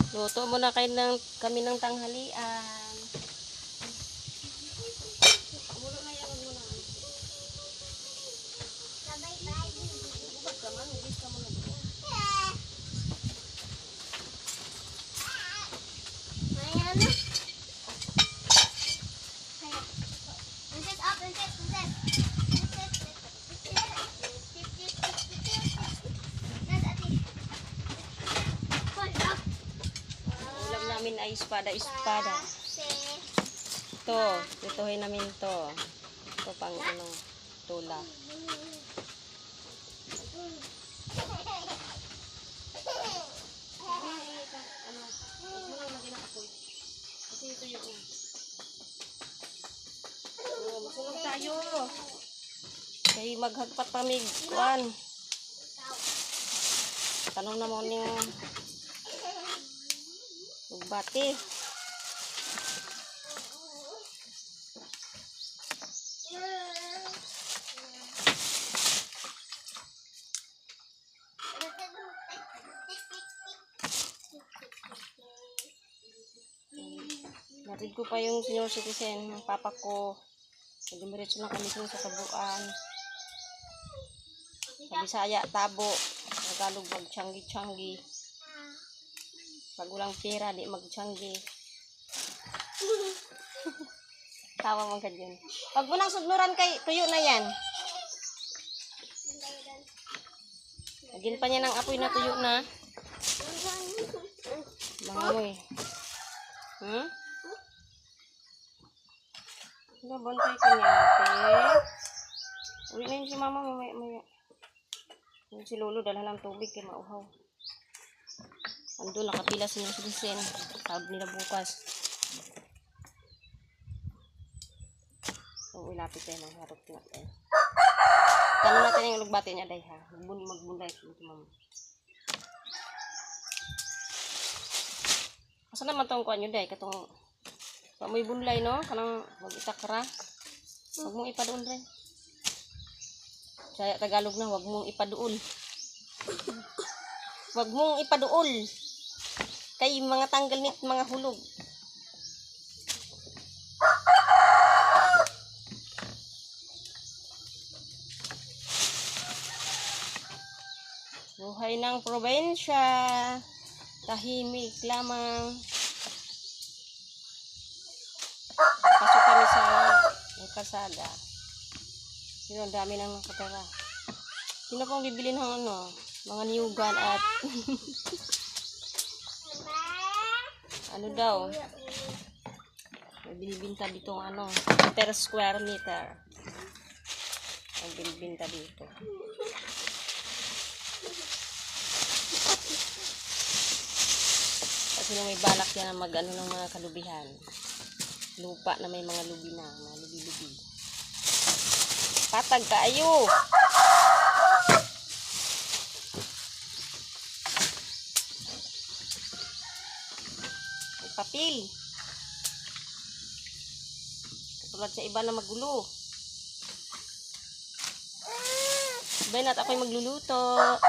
Luto muna kami ng tanghalian. Muna na yan muna. Bubad ka man, ubis ka muna. Ulam namin ay espada. Ito, lutuhin namin to. Ito pang tula. Masulog tayo. Kaya maghagpat pamig. Kuan. Tanong na mo niyong bati. Natid ko pa yung senior citizen, ng papa ko. Dumiretso na kami sa Tabuan. Sa Bisaya, Tabo. Tagalog, mag-tiyanggi-tiyanggi. Pag walang pera, di mag-tiyanggi. Tawa mo ka dyan. Pag mo nang sugnuran kay tuyo na yan. Lagyan pa niya ng apoy na tuyo na. Mangamoy. Bantay ka niya, ate. Uwi na yun si mama, maya. Yung si lolo, dala ng tubig kay mauhaw. Ando, nakapila siya sa Vicen. Tawag nila bukas. So, ilapit tayo ng harap natin. Tanong natin yung lugbati niya, day ha. Magbunday ko ito, mama. Asa naman itong kuhan nyo, day? Katong may bunlay, no? Kanang mag-itakra. Huwag mong ipaduol rin. Saya Tagalog na, huwag mong ipaduol. Huwag mong ipaduol. Kay mga tanggal nit, mga hulog. Buhay ng probensya. Tahimik lamang. Pasok kami sa kalsada. Pero ang dami nang nakatara. Sino pong bibili ng mga niyugan at ano daw? May binibinta dito per square meter. Ang binibinta dito. Kasi may balak yan na ng mga kalubihan. Lupa na may mga lubi na, mga lubi-lubi. Patag kaayo. May papel. Katulad sa iba na magulo. Sabay na't ako'y magluluto.